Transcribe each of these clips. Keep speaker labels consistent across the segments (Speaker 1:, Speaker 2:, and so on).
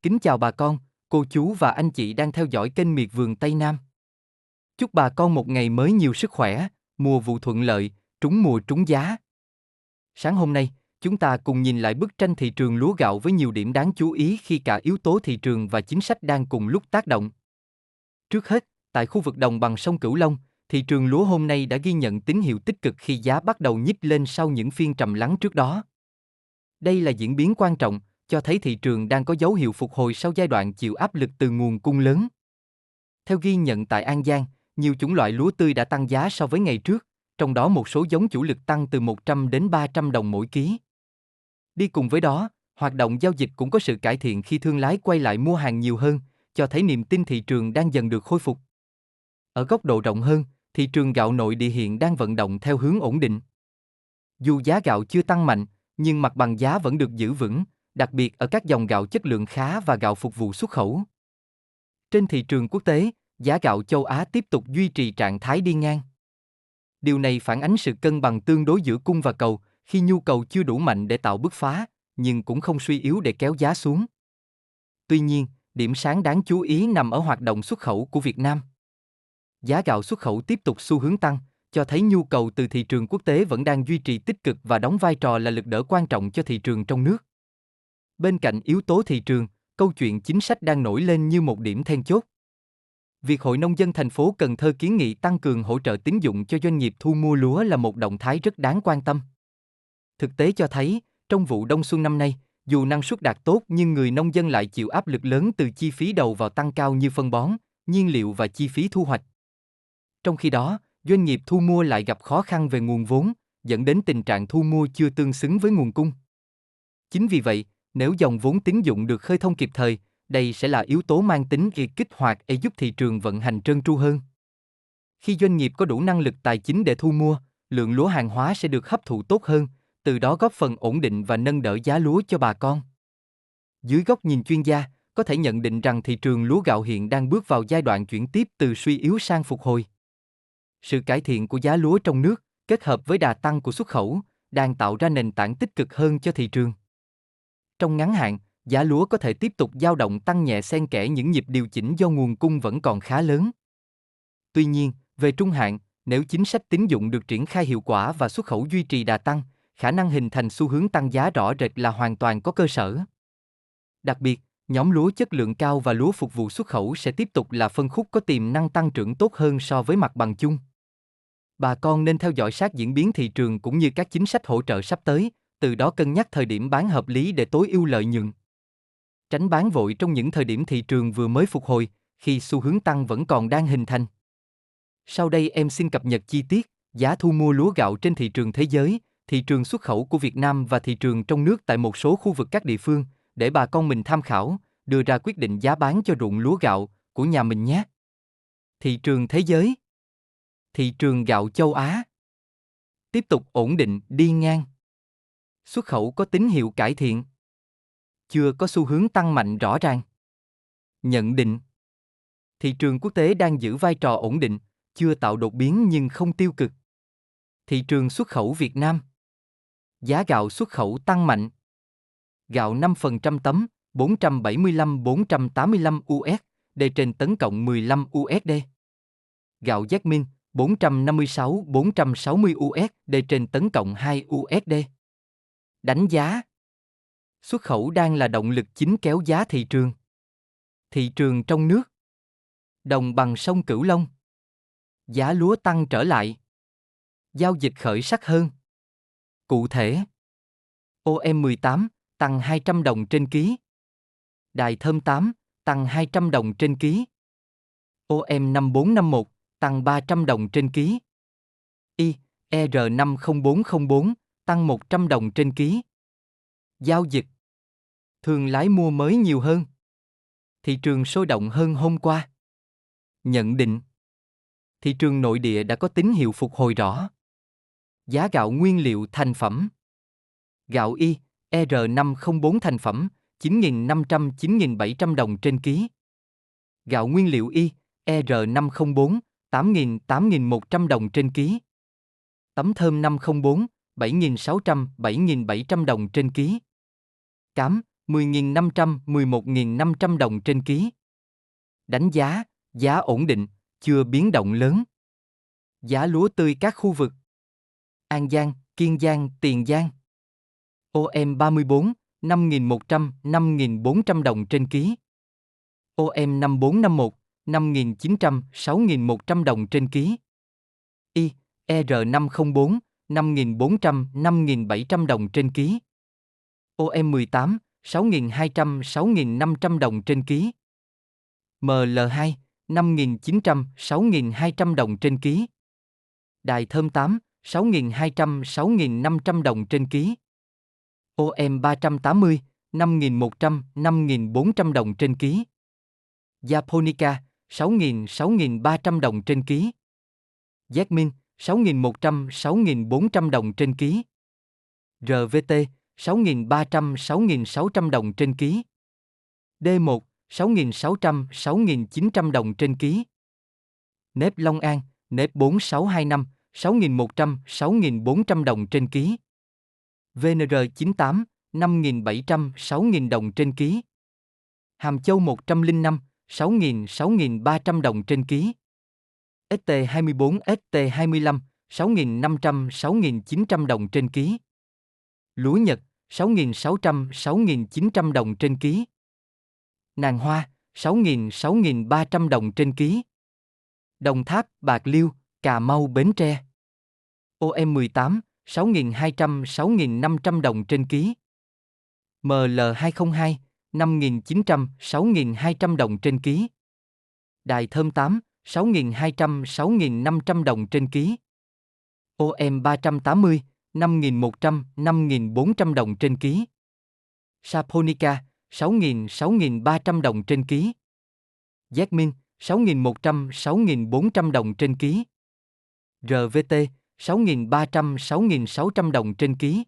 Speaker 1: Kính chào bà con, cô chú và anh chị đang theo dõi kênh Miệt vườn Tây Nam. Chúc bà con một ngày mới nhiều sức khỏe, mùa vụ thuận lợi, trúng mùa trúng giá. Sáng hôm nay, chúng ta cùng nhìn lại bức tranh thị trường lúa gạo với nhiều điểm đáng chú ý khi cả yếu tố thị trường và chính sách đang cùng lúc tác động. Trước hết, tại khu vực đồng bằng sông Cửu Long, thị trường lúa hôm nay đã ghi nhận tín hiệu tích cực khi giá bắt đầu nhích lên sau những phiên trầm lắng trước đó. Đây là diễn biến quan trọng, cho thấy thị trường đang có dấu hiệu phục hồi sau giai đoạn chịu áp lực từ nguồn cung lớn. Theo ghi nhận tại An Giang, nhiều chủng loại lúa tươi đã tăng giá so với ngày trước, trong đó một số giống chủ lực tăng từ 100 đến 300 đồng mỗi ký. Đi cùng với đó, hoạt động giao dịch cũng có sự cải thiện khi thương lái quay lại mua hàng nhiều hơn, cho thấy niềm tin thị trường đang dần được khôi phục. Ở góc độ rộng hơn, thị trường gạo nội địa hiện đang vận động theo hướng ổn định. Dù giá gạo chưa tăng mạnh, nhưng mặt bằng giá vẫn được giữ vững, đặc biệt ở các dòng gạo chất lượng khá và gạo phục vụ xuất khẩu. Trên thị trường quốc tế, giá gạo châu Á tiếp tục duy trì trạng thái đi ngang. Điều này phản ánh sự cân bằng tương đối giữa cung và cầu, khi nhu cầu chưa đủ mạnh để tạo bứt phá, nhưng cũng không suy yếu để kéo giá xuống. Tuy nhiên, điểm sáng đáng chú ý nằm ở hoạt động xuất khẩu của Việt Nam. Giá gạo xuất khẩu tiếp tục xu hướng tăng, cho thấy nhu cầu từ thị trường quốc tế vẫn đang duy trì tích cực và đóng vai trò là lực đỡ quan trọng cho thị trường trong nước. Bên cạnh yếu tố thị trường, câu chuyện chính sách đang nổi lên như một điểm then chốt. Việc Hội Nông dân thành phố Cần Thơ kiến nghị tăng cường hỗ trợ tín dụng cho doanh nghiệp thu mua lúa là một động thái rất đáng quan tâm. Thực tế cho thấy, trong vụ đông xuân năm nay, dù năng suất đạt tốt nhưng người nông dân lại chịu áp lực lớn từ chi phí đầu vào tăng cao như phân bón, nhiên liệu và chi phí thu hoạch. Trong khi đó, doanh nghiệp thu mua lại gặp khó khăn về nguồn vốn, dẫn đến tình trạng thu mua chưa tương xứng với nguồn cung. Chính vì vậy, nếu dòng vốn tín dụng được khơi thông kịp thời, đây sẽ là yếu tố mang tính kích hoạt để giúp thị trường vận hành trơn tru hơn. Khi doanh nghiệp có đủ năng lực tài chính để thu mua, lượng lúa hàng hóa sẽ được hấp thụ tốt hơn, từ đó góp phần ổn định và nâng đỡ giá lúa cho bà con. Dưới góc nhìn chuyên gia, có thể nhận định rằng thị trường lúa gạo hiện đang bước vào giai đoạn chuyển tiếp từ suy yếu sang phục hồi. Sự cải thiện của giá lúa trong nước, kết hợp với đà tăng của xuất khẩu, đang tạo ra nền tảng tích cực hơn cho thị trường. Trong ngắn hạn, giá lúa có thể tiếp tục dao động tăng nhẹ xen kẽ những nhịp điều chỉnh do nguồn cung vẫn còn khá lớn. Tuy nhiên, về trung hạn, nếu chính sách tín dụng được triển khai hiệu quả và xuất khẩu duy trì đà tăng, khả năng hình thành xu hướng tăng giá rõ rệt là hoàn toàn có cơ sở. Đặc biệt, nhóm lúa chất lượng cao và lúa phục vụ xuất khẩu sẽ tiếp tục là phân khúc có tiềm năng tăng trưởng tốt hơn so với mặt bằng chung. Bà con nên theo dõi sát diễn biến thị trường cũng như các chính sách hỗ trợ sắp tới, từ đó cân nhắc thời điểm bán hợp lý để tối ưu lợi nhuận. Tránh bán vội trong những thời điểm thị trường vừa mới phục hồi, khi xu hướng tăng vẫn còn đang hình thành. Sau đây em xin cập nhật chi tiết giá thu mua lúa gạo trên thị trường thế giới, thị trường xuất khẩu của Việt Nam và thị trường trong nước tại một số khu vực các địa phương, để bà con mình tham khảo, đưa ra quyết định giá bán cho ruộng lúa gạo của nhà mình nhé. Thị trường thế giới. Thị trường gạo châu Á tiếp tục ổn định đi ngang. Xuất khẩu có tín hiệu cải thiện. Chưa có xu hướng tăng mạnh rõ ràng. Nhận định. Thị trường quốc tế đang giữ vai trò ổn định, chưa tạo đột biến nhưng không tiêu cực. Thị trường xuất khẩu Việt Nam. Giá gạo xuất khẩu tăng mạnh. Gạo 5% tấm, 475-485 USD trên tấn cộng 15 USD. Gạo Jasmine, 456-460 USD trên tấn cộng 2 USD. Đánh giá. Xuất khẩu đang là động lực chính kéo giá thị trường. Thị trường trong nước. Đồng bằng sông Cửu Long. Giá lúa tăng trở lại. Giao dịch khởi sắc hơn. Cụ thể, OM18 tăng 200 đồng trên ký. Đài thơm 8 tăng 200 đồng trên ký. OM5451 tăng 300 đồng trên ký. IR50404 tăng 100 đồng trên ký. Giao dịch. Thương lái mua mới nhiều hơn. Thị trường sôi động hơn hôm qua. Nhận định. Thị trường nội địa đã có tín hiệu phục hồi rõ. Giá gạo nguyên liệu thành phẩm. Gạo Y, R504 thành phẩm, 9.500-9.700 đồng trên ký. Gạo nguyên liệu Y, R504, 8.100 đồng trên ký. Tấm thơm 504, 7.600-7.700 đồng trên ký. Cám, 10.500, 11.500 đồng trên ký. Đánh giá, giá ổn định, chưa biến động lớn. Giá lúa tươi các khu vực: An Giang, Kiên Giang, Tiền Giang. OM 34, 5.100, 5.400 đồng trên ký. OM 5451, 5.900, 6.100 đồng trên ký. I, ER504, 5.400, 5.700 đồng trên ký. OM 18, 6.200, 6.500 đồng trên ký. ML2, 5.900, 6.200 đồng trên ký. Đài Thơm 8, 6.200, 6.500 đồng trên ký. OM 380, 5.100, 5.400 đồng trên ký. Japonica, 6.000, 6.300 đồng trên ký. Jasmine, 6.100, 6.400 đồng trên ký. RVT, 6.300, 6.600 đồng trên ký. D1, 6.600, 6.900 đồng trên ký. Nếp Long An, nếp 4625, 6.100, 6.400 đồng trên ký. VNR98, 5.700, 6.000 đồng trên ký. Hàm Châu 105, 6.000, 6.300 đồng trên ký. ST24, ST25, 6.500, 6.900 đồng trên ký. Lúa Nhật, 6.600, 6.900 đồng trên ký. Nàng Hoa, 6.000, 6.300 đồng trên ký. Đồng Tháp, Bạc Liêu, Cà Mau, Bến Tre. OM18, 6.200, 6.500 đồng trên ký. ML202, 5.900, 6.200 đồng trên ký. Đài Thơm 8, 6.200, 6.500 đồng trên ký. OM 380, 5.100, 5.400 đồng trên ký. Saponica, 6.000, 6.300 đồng trên ký. Jasmine, 6.100, 6.400 đồng trên ký. RVT, 6.300, 6.600 đồng trên ký.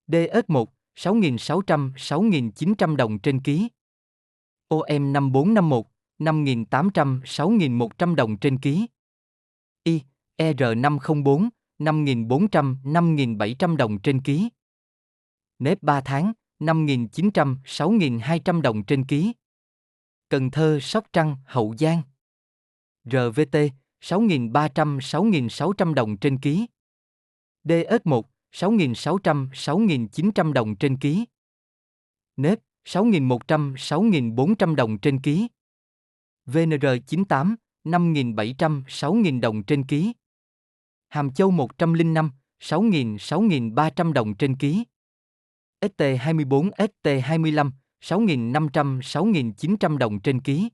Speaker 1: DS1, 6.600, 6.900 đồng trên ký. OM 5451, 5.800, 6.100 đồng trên ký. I, ER504, 5.400, 5.700 đồng trên ký. Nếp 3 tháng, 5.900, 6.200 đồng trên ký. Cần Thơ, Sóc Trăng, Hậu Giang. RVT, 6.300, 6.600 đồng trên ký. DS1, 6.600, 6.900 đồng trên ký. Nếp, 6.100, 6.400 đồng trên ký. VNR98, 5.700, 6.000 đồng trên ký. Hàm Châu 105, 6.000, 6.300 đồng trên ký. ST24, ST25, 6.500, 6.900 đồng trên ký.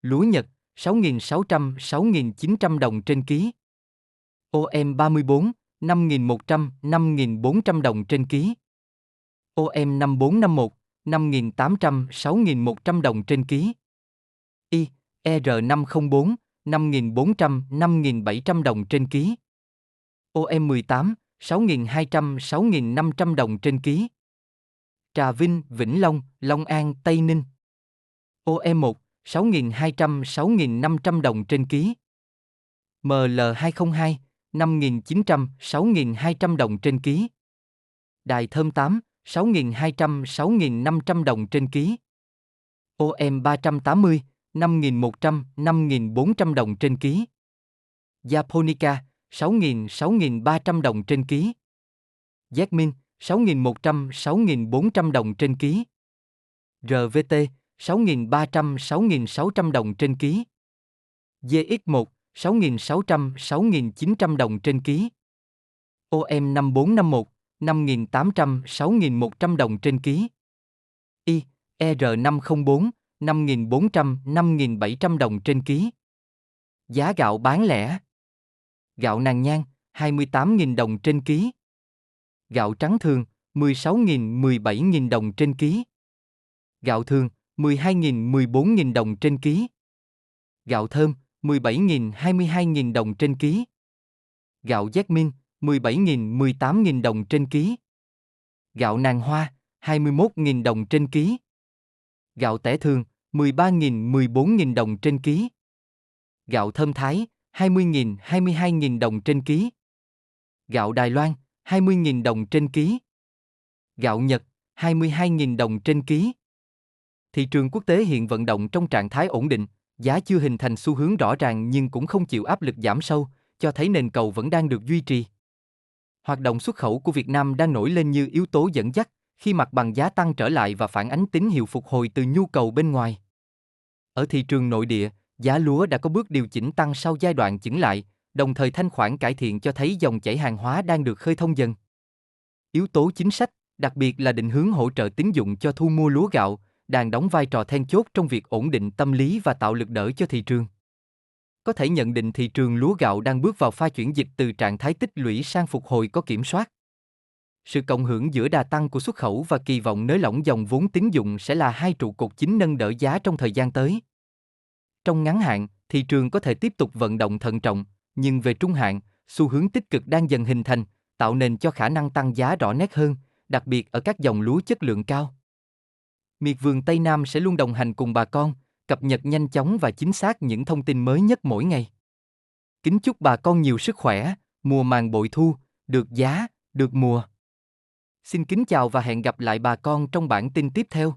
Speaker 1: Lúa Nhật, 6.600, 6.900 đồng trên ký. OM34, 5.100, 5.400 đồng trên ký. OM5451, 5.800, 6.100 đồng trên ký. I, ER504, 5.400, 5.700 đồng trên ký. OM18, 6.200, 6.500 đồng trên ký. Trà Vinh, Vĩnh Long, Long An, Tây Ninh. OM1, 6.200, 6.500 đồng trên ký. ML202, 5.900, 6.200 đồng trên ký. Đài Thơm 8, 6.200, 6.500 đồng trên ký. OM 380, 5.100, 5.400 đồng trên ký. Japonica, 6.000, 6.300 đồng trên ký. Jasmine, 6.100, 6.400 đồng trên ký. RVT, 6.300, 6.600 đồng trên ký. GX1, 6.600, 6.900 đồng trên ký. OM 5451, 5.800, 6.100 đồng trên ký. I, ER504, 5.400, 5.700 đồng trên ký. Giá gạo bán lẻ. Gạo Nàng Nhang, 28.000 đồng trên ký. Gạo trắng thường, 16.000, 17.000 đồng trên ký. Gạo thường, 12.000, 14.000 đồng trên ký. Gạo thơm, 17.000, 22.000 đồng trên ký. Gạo Jasmine, 17.000, 18.000 đồng trên ký. Gạo Nàng Hoa, 21.000 đồng trên ký. Gạo tẻ thường, 13.000, 14.000 đồng trên ký. Gạo Thơm Thái, 20.000, 22.000 đồng trên ký. Gạo Đài Loan, 20.000 đồng trên ký. Gạo Nhật, 22.000 đồng trên ký. Thị trường quốc tế hiện vận động trong trạng thái ổn định, giá chưa hình thành xu hướng rõ ràng nhưng cũng không chịu áp lực giảm sâu, cho thấy nền cầu vẫn đang được duy trì. Hoạt động xuất khẩu của Việt Nam đang nổi lên như yếu tố dẫn dắt, khi mặt bằng giá tăng trở lại và phản ánh tín hiệu phục hồi từ nhu cầu bên ngoài. Ở thị trường nội địa, giá lúa đã có bước điều chỉnh tăng sau giai đoạn chững lại, đồng thời thanh khoản cải thiện cho thấy dòng chảy hàng hóa đang được khơi thông dần. Yếu tố chính sách, đặc biệt là định hướng hỗ trợ tín dụng cho thu mua lúa gạo, đang đóng vai trò then chốt trong việc ổn định tâm lý và tạo lực đỡ cho thị trường. Có thể nhận định thị trường lúa gạo đang bước vào pha chuyển dịch từ trạng thái tích lũy sang phục hồi có kiểm soát. Sự cộng hưởng giữa đà tăng của xuất khẩu và kỳ vọng nới lỏng dòng vốn tín dụng sẽ là hai trụ cột chính nâng đỡ giá trong thời gian tới. Trong ngắn hạn, thị trường có thể tiếp tục vận động thận trọng, nhưng về trung hạn, xu hướng tích cực đang dần hình thành, tạo nền cho khả năng tăng giá rõ nét hơn, đặc biệt ở các dòng lúa chất lượng cao. Miệt vườn Tây Nam sẽ luôn đồng hành cùng bà con, cập nhật nhanh chóng và chính xác những thông tin mới nhất mỗi ngày. Kính chúc bà con nhiều sức khỏe, mùa màng bội thu, được giá, được mùa. Xin kính chào và hẹn gặp lại bà con trong bản tin tiếp theo.